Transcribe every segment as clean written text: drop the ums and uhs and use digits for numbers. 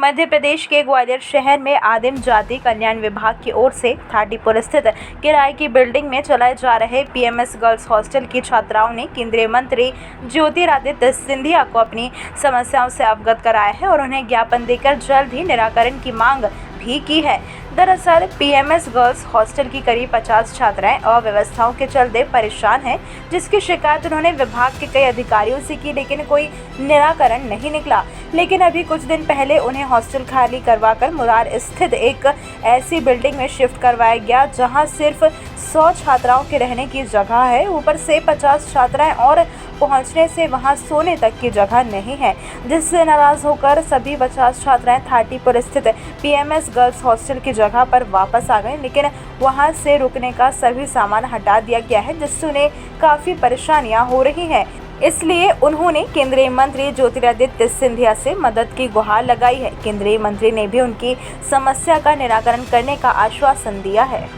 मध्य प्रदेश के ग्वालियर शहर में आदिम जाति कल्याण विभाग की ओर से थाटीपुर स्थित किराए की बिल्डिंग में चलाए जा रहे पीएमएस गर्ल्स हॉस्टल की छात्राओं ने केंद्रीय मंत्री ज्योतिरादित्य सिंधिया को अपनी समस्याओं से अवगत कराया है और उन्हें ज्ञापन देकर जल्द ही निराकरण की मांग भी की है। दरअसल पीएमएस गर्ल्स हॉस्टल की करीब 50 छात्राएं अव्यवस्थाओं के चलते परेशान हैं, जिसकी शिकायत उन्होंने विभाग के कई अधिकारियों से की, लेकिन कोई निराकरण नहीं निकला। लेकिन अभी कुछ दिन पहले उन्हें हॉस्टल खाली करवाकर मुरार स्थित एक ऐसी बिल्डिंग में शिफ्ट करवाया गया जहां सिर्फ 100 छात्राओं के रहने की जगह है। ऊपर से 50 छात्राएं और पहुंचने से वहां सोने तक की जगह नहीं है, जिससे नाराज होकर सभी 50 छात्राएं थाटीपुर स्थित पीएमएस गर्ल्स हॉस्टल की जगह पर वापस आ गए, लेकिन वहां से रुकने का सभी सामान हटा दिया गया है, जिससे उन्हें काफ़ी परेशानियां हो रही हैं। इसलिए उन्होंने केंद्रीय मंत्री ज्योतिरादित्य सिंधिया से मदद की गुहार लगाई है। केंद्रीय मंत्री ने भी उनकी समस्या का निराकरण करने का आश्वासन दिया है।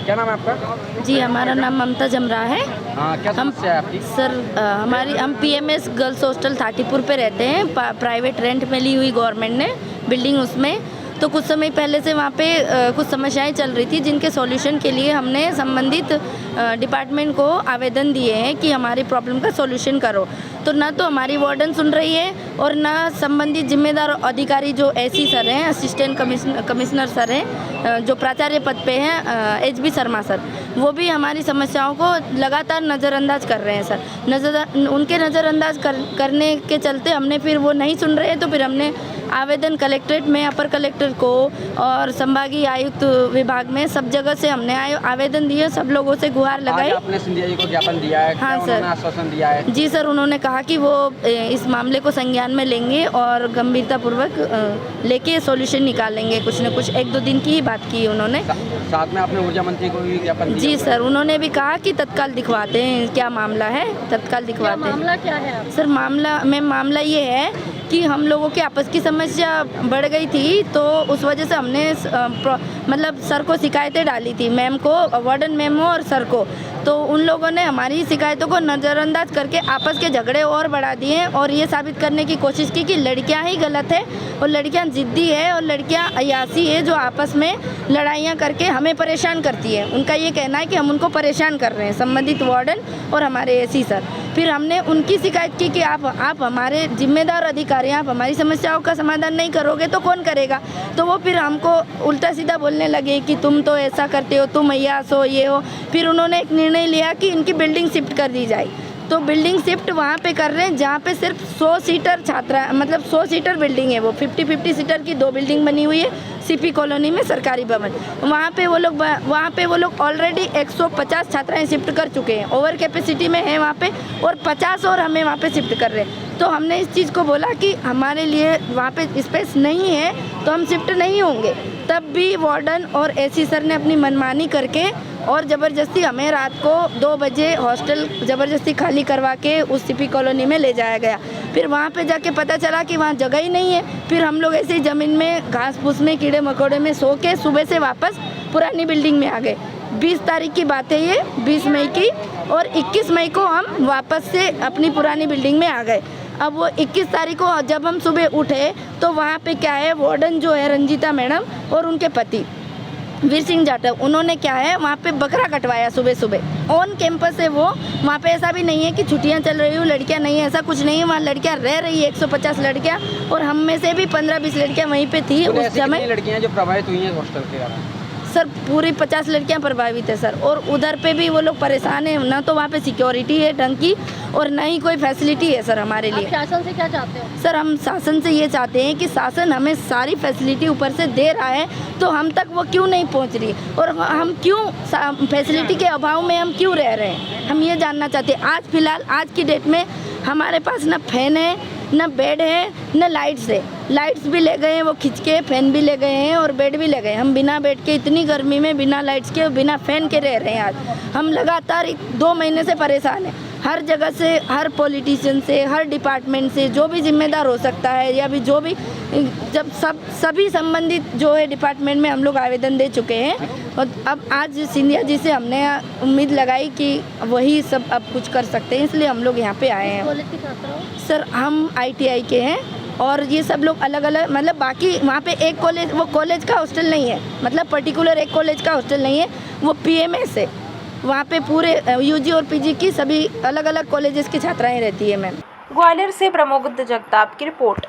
क्या नाम है आपका? जी, हमारा नाम ममता जमरा है। क्या समस्या है आपकी? सर, हम पीएमएस गर्ल्स हॉस्टल थाटीपुर पे रहते हैं। प्राइवेट रेंट में ली हुई गवर्नमेंट ने बिल्डिंग, उसमें तो कुछ समय पहले से वहाँ पे कुछ समस्याएं चल रही थी, जिनके सॉल्यूशन के लिए हमने संबंधित डिपार्टमेंट को आवेदन दिए हैं कि हमारी प्रॉब्लम का सॉल्यूशन करो। तो ना तो हमारी वार्डन सुन रही है और ना संबंधित जिम्मेदार अधिकारी जो एसी सर हैं, असिस्टेंट कमिश्नर सर हैं, जो प्राचार्य पद पे हैं, एचबी शर्मा सर, वो भी हमारी समस्याओं को लगातार नज़रअंदाज कर रहे हैं सर। उनके नज़रअंदाज करने के चलते हमने फिर वो नहीं सुन रहे, तो फिर हमने आवेदन कलेक्ट्रेट में, अपर कलेक्टर को और संभागीय आयुक्त विभाग में सब जगह से हमने आवेदन दिए, सब लोगों से गुहार लगाई। आपने सिंधिया जी को ज्ञापन दिया है? हाँ सर, आश्वासन दिया है? जी सर, उन्होंने कहा कि वो इस मामले को संज्ञान में लेंगे और गंभीरतापूर्वक लेके सॉल्यूशन निकालेंगे। कुछ न कुछ 1-2 दिन की ही बात की उन्होंने। साथ में आपने ऊर्जा मंत्री को भी ज्ञापन दिया? जी सर, उन्होंने भी कहा कि तत्काल दिखवाते हैं, क्या मामला है तत्काल दिखवाते हैं। मामला क्या है सर? मामला ये है कि हम लोगों की आपस की समस्या बढ़ गई थी, तो उस वजह से हमने मतलब सर को शिकायतें डाली थी, मैम को, वार्डन मैम और सर को। तो उन लोगों ने हमारी शिकायतों को नज़रअंदाज करके आपस के झगड़े और बढ़ा दिए और ये साबित करने की कोशिश की कि लड़कियां ही गलत है और लड़कियां ज़िद्दी है और लड़कियां अयासी है, जो आपस में लड़ाइयाँ करके हमें परेशान करती है। उनका ये कहना है कि हम उनको परेशान कर रहे हैं, संबंधित वार्डन और हमारे एसी सर। फिर हमने उनकी शिकायत की कि आप हमारे जिम्मेदार अधिकारी, आप हमारी समस्याओं का समाधान नहीं करोगे तो कौन करेगा? तो वो फिर हमको उल्टा सीधा बोलने लगे कि तुम तो ऐसा करते हो, तुम अय्यास हो, ये हो। फिर उन्होंने एक निर्णय लिया कि इनकी बिल्डिंग शिफ्ट कर दी जाए। तो बिल्डिंग शिफ्ट वहाँ पे कर रहे हैं जहाँ पे सिर्फ 100 सीटर छात्रा, मतलब 100 सीटर बिल्डिंग है। वो 50-50 सीटर की 2 बिल्डिंग बनी हुई है सीपी कॉलोनी में, सरकारी भवन। वहाँ पे वो लोग ऑलरेडी 150 छात्राएं शिफ्ट कर चुके हैं, ओवर कैपेसिटी में है वहाँ पे, और 50 और हमें वहाँ पे शिफ्ट कर रहे हैं। तो हमने इस चीज़ को बोला कि हमारे लिए वहाँ पे स्पेस नहीं है तो हम शिफ्ट नहीं होंगे। तब भी वार्डन और एसी सर ने अपनी मनमानी करके और ज़बरदस्ती हमें रात को 2 बजे हॉस्टल ज़बरदस्ती खाली करवा के उस सीपी कॉलोनी में ले जाया गया। फिर वहाँ पे जाके पता चला कि वहाँ जगह ही नहीं है। फिर हम लोग ऐसे ही ज़मीन में, घास फूस में, कीड़े मकोड़े में सो के सुबह से वापस पुरानी बिल्डिंग में आ गए। 20 तारीख की बात है ये, 20 मई की, और 21 मई को हम वापस से अपनी पुरानी बिल्डिंग में आ गए। अब वो 21 तारीख को जब हम सुबह उठे तो वहाँ पे क्या है, वार्डन जो है रंजीता मैडम और उनके पति वीर सिंह जाटव, उन्होंने क्या है वहाँ पे बकरा कटवाया सुबह सुबह। ऑन कैंपस है वो, वहाँ पे ऐसा भी नहीं है कि छुट्टियाँ चल रही हो, लड़कियाँ नहीं है, ऐसा कुछ नहीं है। वहाँ लड़कियाँ रह रही है, 150 लड़कियाँ, और हम में से भी 15-20 लड़कियाँ वहीं पे थी उस समय। लड़कियाँ जो प्रभावित हुई हैं हॉस्टल के? सर, पूरी 50 लड़कियां प्रभावित है सर, और उधर पे भी वो लोग परेशान हैं। ना तो वहाँ पे सिक्योरिटी है ढंग की और ना ही कोई फैसिलिटी है सर हमारे लिए। आप शासन से क्या चाहते हो? सर, हम शासन से ये चाहते हैं कि शासन हमें सारी फैसिलिटी ऊपर से दे रहा है, तो हम तक वो क्यों नहीं पहुँच रही और हम क्यों फैसिलिटी के अभाव में हम क्यों रह रहे हैं, हम ये जानना चाहते हैं। आज फिलहाल, आज की डेट में हमारे पास ना फैन है, ना बेड है, ना लाइट्स है। लाइट्स भी ले गए हैं वो खींच के, फैन भी ले गए हैं और बेड भी ले गए। हम बिना बेड के, इतनी गर्मी में, बिना लाइट्स के और बिना फैन के रह रहे हैं। आज हम लगातार 2 महीने से परेशान हैं। हर जगह से, हर पॉलिटिशियन से, हर डिपार्टमेंट से, जो भी जिम्मेदार हो सकता है या भी जो भी, जब सभी संबंधित जो है डिपार्टमेंट में हम लोग आवेदन दे चुके हैं। और अब आज सिंधिया जी से हमने उम्मीद लगाई कि वही सब अब कुछ कर सकते हैं, इसलिए हम लोग यहाँ पे आए हैं। कॉलेज के छात्र हो? सर, हम ITI के हैं और ये सब लोग अलग अलग, मतलब बाकी वहाँ पे एक कॉलेज, वो कॉलेज का हॉस्टल नहीं है, मतलब पर्टिकुलर एक कॉलेज का हॉस्टल नहीं है, वो PMS है। वहाँ पे पूरे UG और PG की सभी अलग अलग कॉलेजेस की छात्राएं रहती है मैम। ग्वालियर से प्रमोद जगताप की रिपोर्ट।